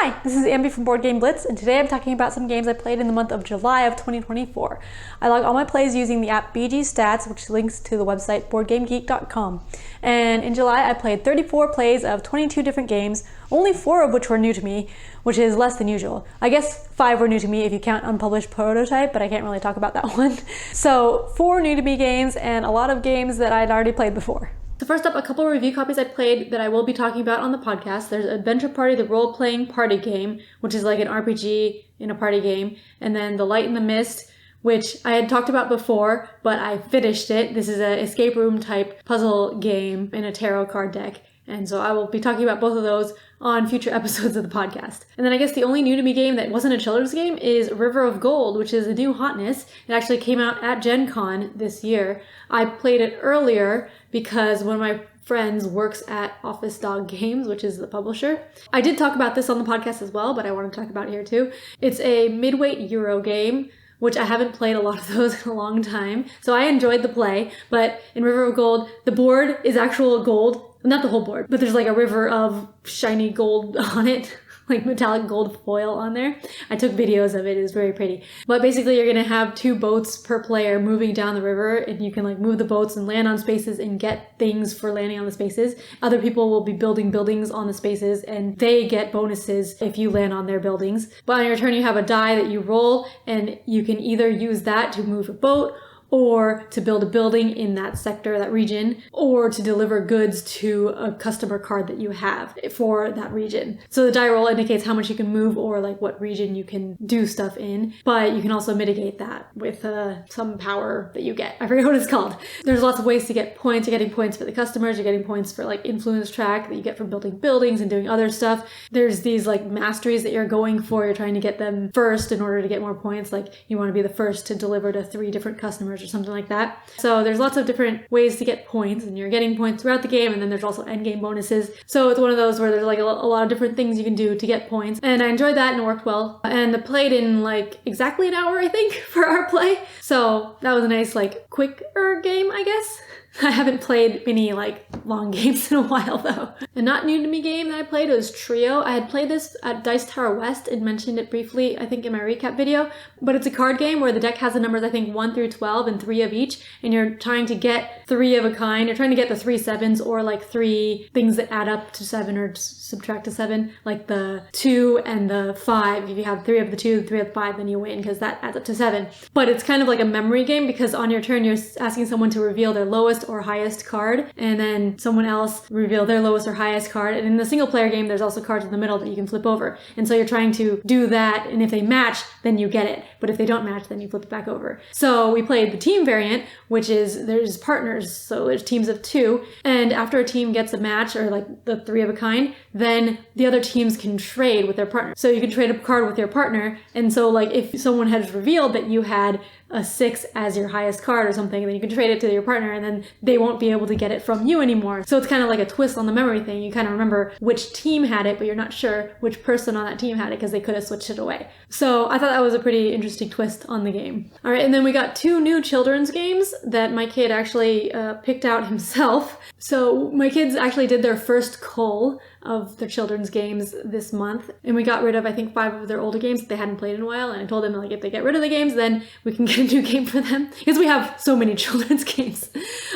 Hi, this is Ambi from Board Game Blitz, and today I'm talking about some games I played in the month of July of 2024. I log all my plays using the app BG Stats, which links to the website boardgamegeek.com. And in July, I played 34 plays of 22 different games, only 4 of which were new to me, which is less than usual. I guess 5 were new to me if you count Unpublished Prototype, but I can't really talk about that one. So 4 new to me games and a lot of games that I'd already played before. So first up, a couple of review copies I played that I will be talking about on the podcast. There's Adventure Party, the role-playing party game, which is like an RPG in a party game. And then The Light in the Mist, which I had talked about before, but I finished it. This is an escape room type puzzle game in a tarot card deck. And so I will be talking about both of those on future episodes of the podcast. And then I guess the only new to me game that wasn't a children's game is River of Gold, which is a new hotness. It actually came out at Gen Con this year. I played it earlier because one of my friends works at Office Dog Games, which is the publisher. I did talk about this on the podcast as well, but I want to talk about it here too. It's a midweight Euro game, which I haven't played a lot of those in a long time. So I enjoyed the play, but in River of Gold, the board is actual gold. Not the whole board, but there's like a river of shiny gold on it, like metallic gold foil on there. I took videos of it. It's very pretty. But basically you're going to have 2 boats per player moving down the river, and you can like move the boats and land on spaces and get things for landing on the spaces. Other people will be building buildings on the spaces, and they get bonuses if you land on their buildings. But on your turn you have a die that you roll, and you can either use that to move a boat, or to build a building in that sector, that region, or to deliver goods to a customer card that you have for that region. So the die roll indicates how much you can move or like what region you can do stuff in, but you can also mitigate that with some power that you get. I forget what it's called. There's lots of ways to get points. You're getting points for the customers, you're getting points for like influence track that you get from building buildings and doing other stuff. There's these like masteries that you're going for. You're trying to get them first in order to get more points. Like you want to be the first to deliver to 3 different customers or something like that. So there's lots of different ways to get points, and you're getting points throughout the game, and then there's also end game bonuses. So it's one of those where there's like a lot of different things you can do to get points, and I enjoyed that and it worked well. And I played in like exactly an hour, I think, for our play. So that was a nice like quicker game, I guess. I haven't played many like long games in a while though. A not new to me game that I played was Trio. I had played this at Dice Tower West and mentioned it briefly, I think in my recap video, but it's a card game where the deck has the numbers, I think 1 through 12 and 3 of each, and you're trying to get 3 of a kind. You're trying to get the 3 sevens or like 3 things that add up to 7 or subtract to 7, like the 2 and the 5. If you have 3 of the 2, 3 of the 5, then you win because that adds up to 7. But it's kind of like a memory game because on your turn you're asking someone to reveal their lowest or highest card, and then someone else reveal their lowest or highest card. And in the single player game, there's also cards in the middle that you can flip over. And so you're trying to do that, and if they match, then you get it. But if they don't match, then you flip it back over. So we played the team variant, which is there's partners, so there's teams of 2, and after a team gets a match or like the 3 of a kind, then the other teams can trade with their partner. So you can trade a card with your partner, and so like if someone has revealed that you had a 6 as your highest card or something, then you can trade it to your partner, and then they won't be able to get it from you anymore. So it's kind of like a twist on the memory thing. You kind of remember which team had it, but you're not sure which person on that team had it because they could have switched it away. So I thought that was a pretty interesting twist on the game. All right, and then we got 2 new children's games that my kid actually picked out himself. So my kids actually did their first cull of their children's games this month, and we got rid of I think 5 of their older games that they hadn't played in a while, and I told them like if they get rid of the games then we can get a new game for them because we have so many children's games.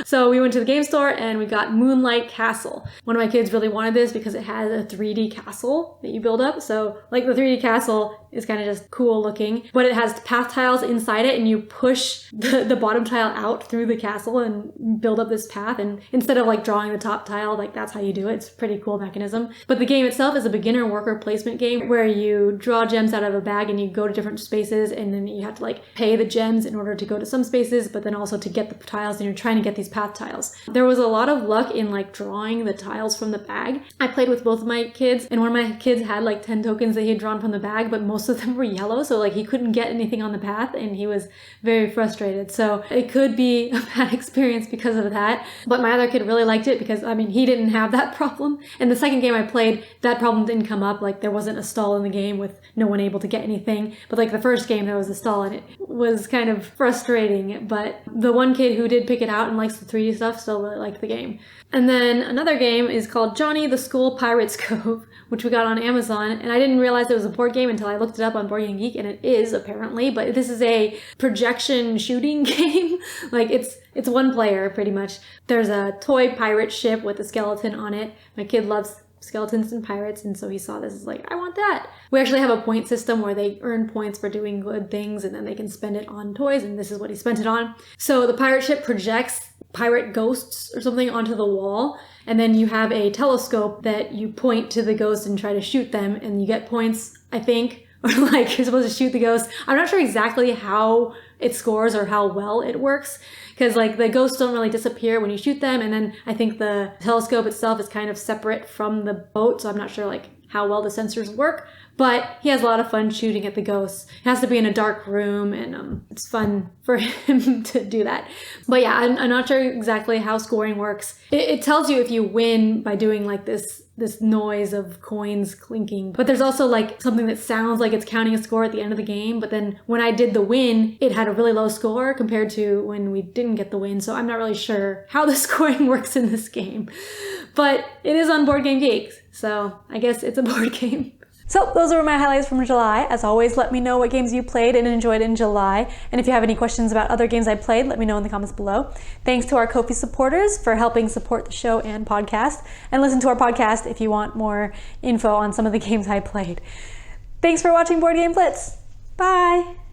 So we went to the game store and we got Moonlight Castle. One of my kids really wanted this because it has a 3D castle that you build up. So like the 3D castle is kind of just cool looking, but it has path tiles inside it, and you push the bottom tile out through the castle and build up this path, and instead of like drawing the top tile, like that's how you do it. It's a pretty cool mechanism. But the game itself is a beginner worker placement game where you draw gems out of a bag and you go to different spaces, and then you have to like pay the gems in order to go to some spaces, but then also to get the tiles, and you're trying to get these path tiles. There was a lot of luck in like drawing the tiles from the bag. I played with both of my kids, and one of my kids had like 10 tokens that he had drawn from the bag, but most of them were yellow, so like he couldn't get anything on the path, and he was very frustrated. So it could be a bad experience because of that. But my other kid really liked it because I mean he didn't have that problem. And the second game game I played, that problem didn't come up. Like there wasn't a stall in the game with no one able to get anything. But like the first game, there was a stall and it was kind of frustrating. But the one kid who did pick it out and likes the 3D stuff still really liked the game. And then another game is called Johnny the School Pirate's Cove, which we got on Amazon. And I didn't realize it was a board game until I looked it up on Board Game Geek, and it is apparently. But this is a projection shooting game. Like it's one player pretty much. There's a toy pirate ship with a skeleton on it. My kid loves skeletons and pirates, and so he saw this, is like, I want that. We actually have a point system where they earn points for doing good things, and then they can spend it on toys, and this is what he spent it on. So the pirate ship projects pirate ghosts or something onto the wall, and then you have a telescope that you point to the ghosts and try to shoot them, and you get points, I think, or like you're supposed to shoot the ghost. I'm not sure exactly how it scores or how well it works, because like the ghosts don't really disappear when you shoot them, and then I think the telescope itself is kind of separate from the boat, so I'm not sure like how well the sensors work. But he has a lot of fun shooting at the ghosts. It has to be in a dark room, and it's fun for him to do that. But yeah, I'm not sure exactly how scoring works. It tells you if you win by doing like this noise of coins clinking. But there's also like something that sounds like it's counting a score at the end of the game. But then when I did the win, it had a really low score compared to when we didn't get the win. So I'm not really sure how the scoring works in this game. But it is on Board Game Geek, so I guess it's a board game. So those are my highlights from July. As always, let me know what games you played and enjoyed in July. And if you have any questions about other games I played, let me know in the comments below. Thanks to our Ko-fi supporters for helping support the show and podcast. And listen to our podcast if you want more info on some of the games I played. Thanks for watching Board Game Blitz. Bye!